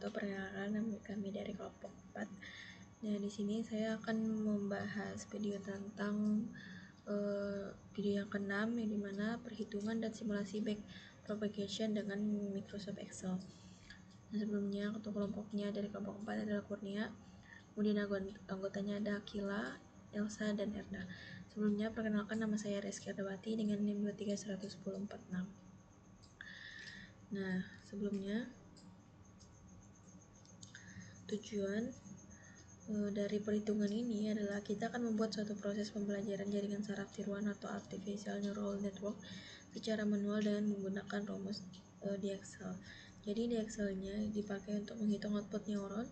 wabarakatuh. Perkenalkan kami dari kelompok 4. Nah, di sini saya akan membahas video tentang video yang ke-6, yang dimana perhitungan dan simulasi backpropagation dengan Microsoft Excel. Nah, sebelumnya ketua kelompoknya dari kelompok 4 adalah Kurnia, kemudian anggotanya ada Akila, Elsa, dan Erda. Sebelumnya perkenalkan, nama saya Reski Ardawati dengan NIM 2311046. Nah, sebelumnya tujuan dari perhitungan ini adalah kita akan membuat suatu proses pembelajaran jaringan saraf tiruan atau artificial neural network secara manual dengan menggunakan rumus di Excel. Jadi di Excel-nya dipakai untuk menghitung output neuron,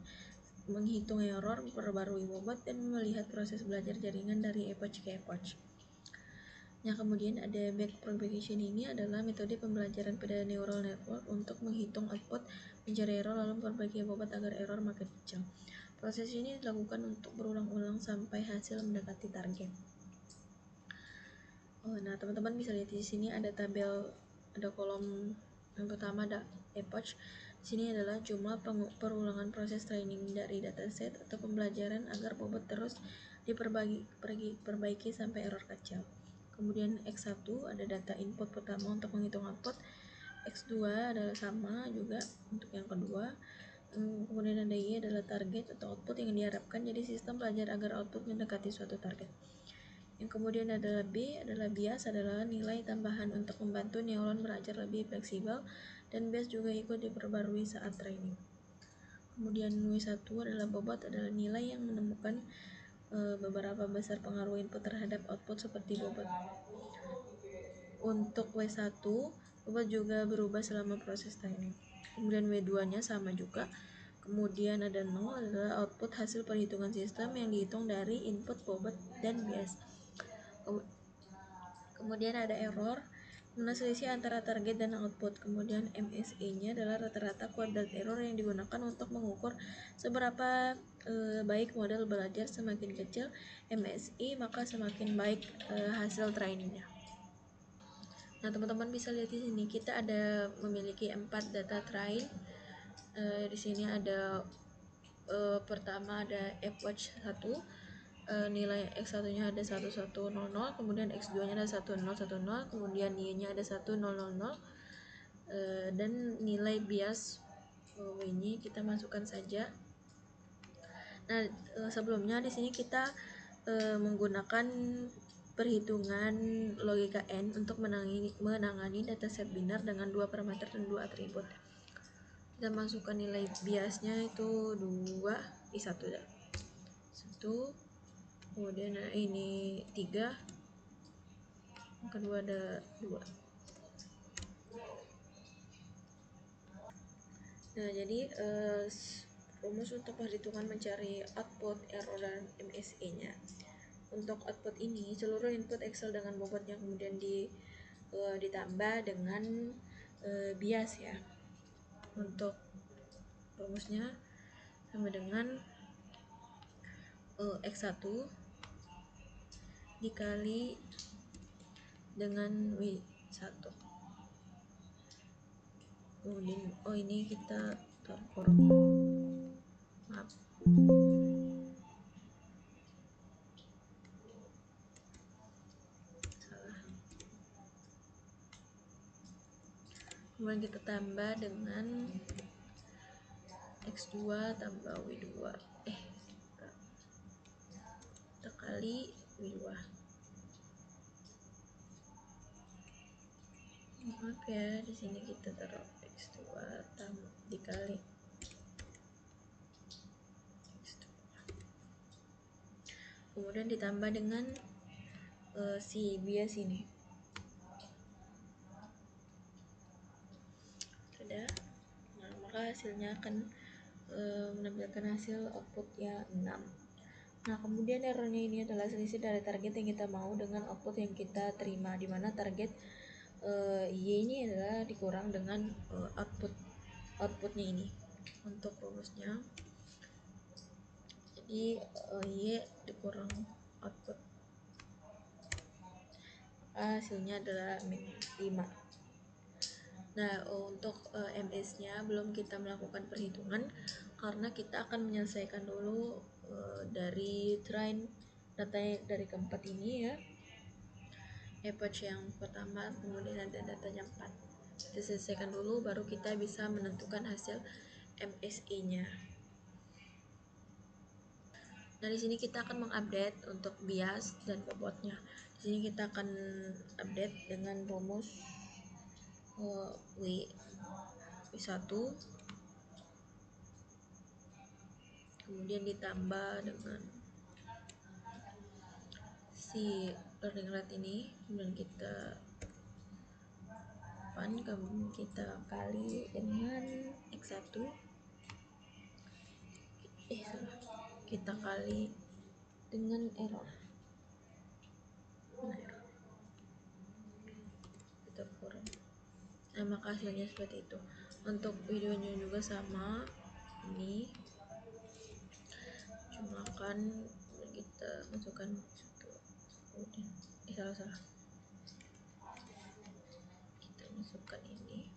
menghitung error, memperbarui bobot, dan melihat proses belajar jaringan dari epoch ke epoch. Nah, kemudian ada backpropagation. Ini adalah metode pembelajaran pada neural network untuk menghitung output, mencari error, lalu memperbaiki bobot agar error makin kecil. Proses ini dilakukan untuk berulang-ulang sampai hasil mendekati target. Nah, teman-teman bisa lihat di sini ada tabel, ada kolom yang pertama ada epoch. Di sini adalah jumlah perulangan proses training dari dataset atau pembelajaran agar bobot terus diperbaiki sampai error kecil. Kemudian X1 ada data input pertama untuk menghitung output. X2 adalah sama juga untuk yang kedua. Kemudian ada Y adalah target atau output yang diharapkan, jadi sistem belajar agar output mendekati suatu target. Yang kemudian adalah B adalah bias, adalah nilai tambahan untuk membantu neuron belajar lebih fleksibel, dan bias juga ikut diperbarui saat training. Kemudian W1 adalah bobot, adalah nilai yang menemukan beberapa besar pengaruh input terhadap output seperti bobot. Untuk W1, bobot juga berubah selama proses training. Kemudian W2 nya sama juga. Kemudian ada 0 adalah output hasil perhitungan sistem yang dihitung dari input, bobot, dan bias. Kemudian ada error, mana selisih antara target dan output. Kemudian MSE nya adalah rata-rata kuadrat error yang digunakan untuk mengukur seberapa baik model belajar. Semakin kecil MSE, maka semakin baik hasil trainingnya. Nah, teman-teman bisa lihat di sini kita ada memiliki 4 data train. Di sini ada pertama ada epoch 1, nilai X1 nya ada 1100, kemudian X2 nya ada 1010, kemudian Y nya ada 1000, dan nilai bias ini kita masukkan saja. Nah, sebelumnya di sini kita menggunakan perhitungan logika N untuk menangani dataset binar dengan 2 parameter dan 2 atribut. Kita masukkan nilai biasnya itu 2, 1 dah. 1, kemudian ini 3, yang kedua ada 2. Nah, jadi rumus untuk perhitungan mencari output, error, dan MSE nya. Untuk output ini, seluruh input Excel dengan bobotnya kemudian ditambah dengan bias ya. Untuk rumusnya sama dengan X1 dikali dengan W1. Kemudian ini kita taruh maaf. Salah. Kemudian kita tambah dengan X2 tambah W2. Kita kali W2. Maaf ya, di sini kita taruh X2 dikali X2. Kemudian ditambah dengan si bias ini. Sudah. Nah, maka hasilnya akan menampilkan hasil output ya 6. Nah, kemudian errornya ini adalah selisih dari target yang kita mau dengan output yang kita terima, di mana target Y ini adalah dikurang dengan outputnya ini. Untuk rumusnya, jadi Y dikurang output, hasilnya adalah min 5. Nah, untuk MS-nya belum kita melakukan perhitungan karena kita akan menyelesaikan dulu dari train data dari keempat ini ya, epoch yang pertama, kemudian ada datanya 4. Kita selesaikan dulu baru kita bisa menentukan hasil MSE-nya. Nah, di sini kita akan mengupdate untuk bias dan bobotnya. Di sini kita akan update dengan rumus W1, kemudian ditambah dengan si learning rate ini, kemudian kita kali dengan X1, kita kali dengan error. Kita kurang. Nah, maka hasilnya seperti itu. Untuk videonya juga sama, ini jumlahkan, kita masukkan satu, kemudian salah, kita masukkan ini,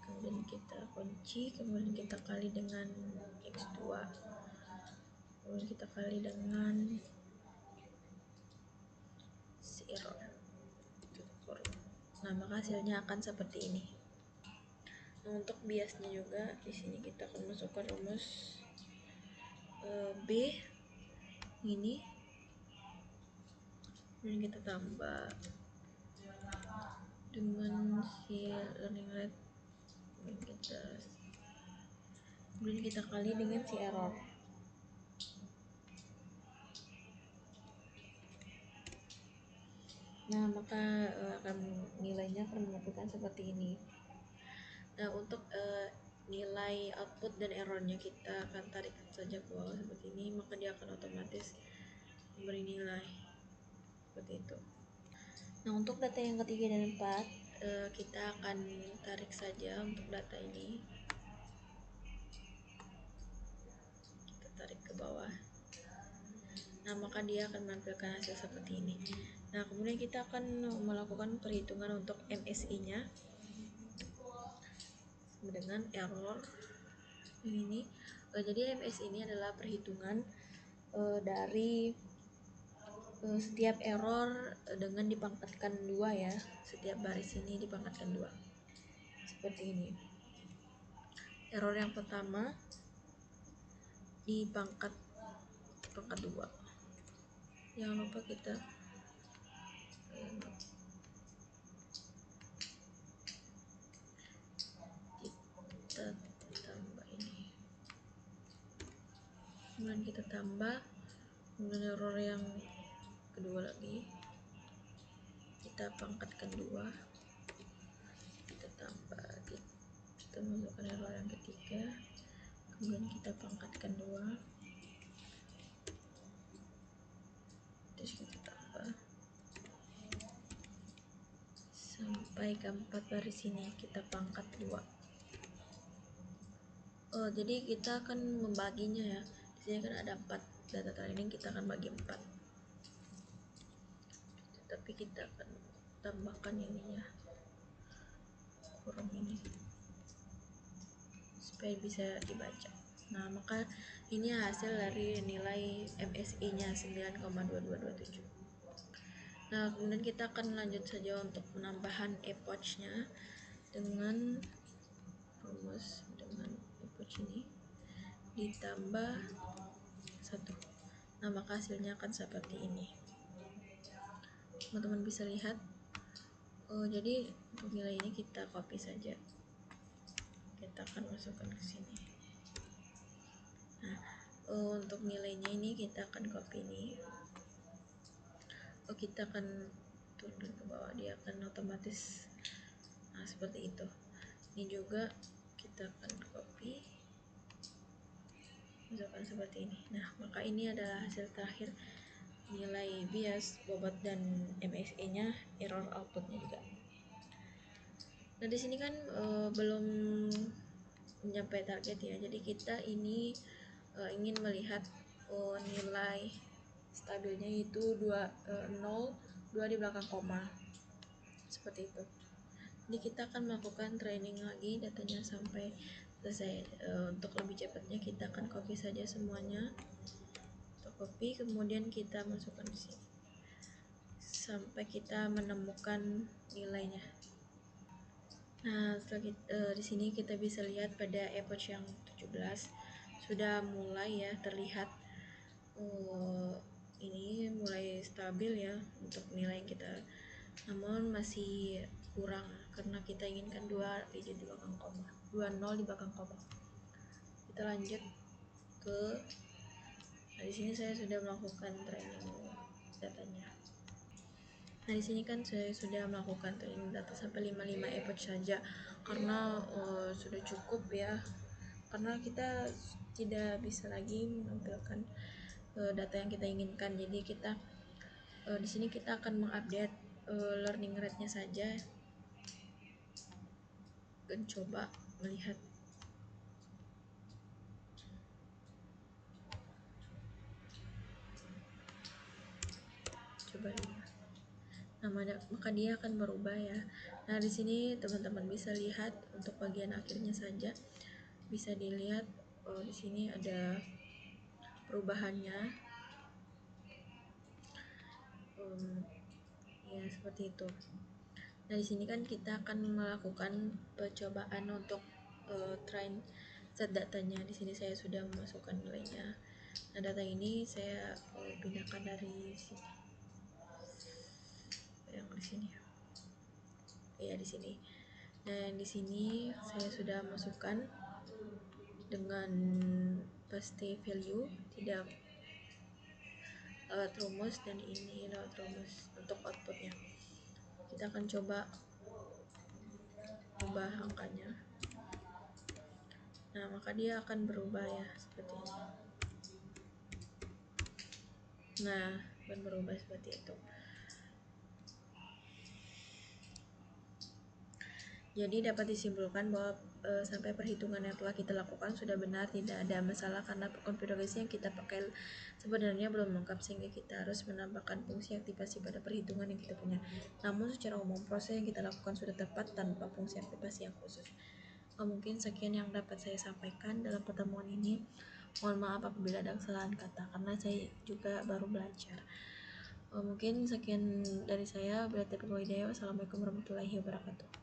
kemudian kita kunci, kemudian kita kali dengan X2, kemudian kita kali dengan si error. Nah, maka hasilnya akan seperti ini. Nah, untuk biasnya juga di sini kita akan masukkan rumus B ini, dan kita tambah dengan si learning rate, kemudian kita kali dengan si error. Nah, maka nilainya akan menentukan seperti ini. Nah, untuk nilai output dan errornya kita akan tarik saja ke bawah seperti ini, maka dia akan otomatis memberi nilai seperti itu. Nah, untuk data yang ketiga dan 4, kita akan tarik saja untuk data ini, kita tarik ke bawah. Nah, maka dia akan menampilkan hasil seperti ini. Nah, kemudian kita akan melakukan perhitungan untuk MSI-nya dengan error ini. Jadi MSI ini adalah perhitungan dari setiap error dengan dipangkatkan 2 ya. Setiap baris ini dipangkatkan 2. Seperti ini. Error yang pertama dipangkat 2. Jangan lupa kita tambah ini, kemudian kita tambah, kemudian error yang kedua lagi kita pangkatkan 2, kita tambah, kita masukkan error yang ketiga, kemudian kita pangkatkan 2, terus kita tambah sampai ke 4 baris ini, kita pangkat 2. Jadi kita akan membaginya ya. Di sini kan ada 4 data training, kita akan bagi 4. Tapi kita akan tambahkan ininya, kurung ini, supaya bisa dibaca. Nah, maka ini hasil dari nilai MSI-nya 9,2227. Nah, kemudian kita akan lanjut saja untuk penambahan epoch-nya dengan rumus dengan epoch ini ditambah 1. Nah, maka hasilnya akan seperti ini. Teman-teman bisa lihat. Jadi untuk nilai ini kita copy saja. Kita akan masukkan ke sini. Nah, untuk nilainya ini kita akan copy ini. Kita akan turun ke bawah, dia akan otomatis. Nah, seperti itu. Ini juga kita akan copy, masukkan seperti ini. Nah, maka ini adalah hasil terakhir, nilai bias, bobot, dan MSE-nya, error outputnya juga. Nah, di sini kan belum mencapai target ya. Jadi kita ini ingin melihat nilai stabilnya itu 2 di belakang koma. Seperti itu. Jadi kita akan melakukan training lagi datanya sampai selesai. Untuk lebih cepatnya kita akan copy saja semuanya. Untuk copy kemudian kita masukkan di sini sampai kita menemukan nilainya. Nah, setelah di sini kita bisa lihat pada epoch yang 17 sudah mulai ya terlihat ini mulai stabil ya untuk nilai kita. Namun masih kurang karena kita inginkan 2 digit di belakang koma, 20 di belakang koma. Kita lanjut ke nah, di sini saya sudah melakukan training datanya. Nah, di sini kan saya sudah melakukan training data sampai 55 epoch saja karena sudah cukup ya. Karena kita tidak bisa lagi menampilkan data yang kita inginkan. Jadi kita di sini kita akan mengupdate learning rate-nya saja dan coba melihat. Coba lihat. Nah, maka dia akan berubah ya. Nah, di sini teman-teman bisa lihat untuk bagian akhirnya saja bisa dilihat di sini ada perubahannya. Ya seperti itu. Nah, di sini kan kita akan melakukan percobaan untuk train set datanya. Di sini saya sudah memasukkan nilainya. Nah, data ini saya pindahkan dari sini. Yang di sini. Ya, di sini. Dan di sini saya sudah masukkan dengan paste value tidak lewat rumus dan ini lewat rumus untuk outputnya. Kita akan coba ubah angkanya. Nah, maka dia akan berubah ya seperti ini. Nah, akan berubah seperti itu. Jadi dapat disimpulkan bahwa sampai perhitungan yang telah kita lakukan sudah benar, tidak ada masalah karena konfigurasi yang kita pakai sebenarnya belum lengkap sehingga kita harus menambahkan fungsi aktivasi pada perhitungan yang kita punya. Namun secara umum proses yang kita lakukan sudah tepat tanpa fungsi aktivasi yang khusus. Mungkin sekian yang dapat saya sampaikan dalam pertemuan ini. Mohon maaf apabila ada kesalahan kata karena saya juga baru belajar. Mungkin sekian dari saya. Wassalamualaikum warahmatullahi wabarakatuh.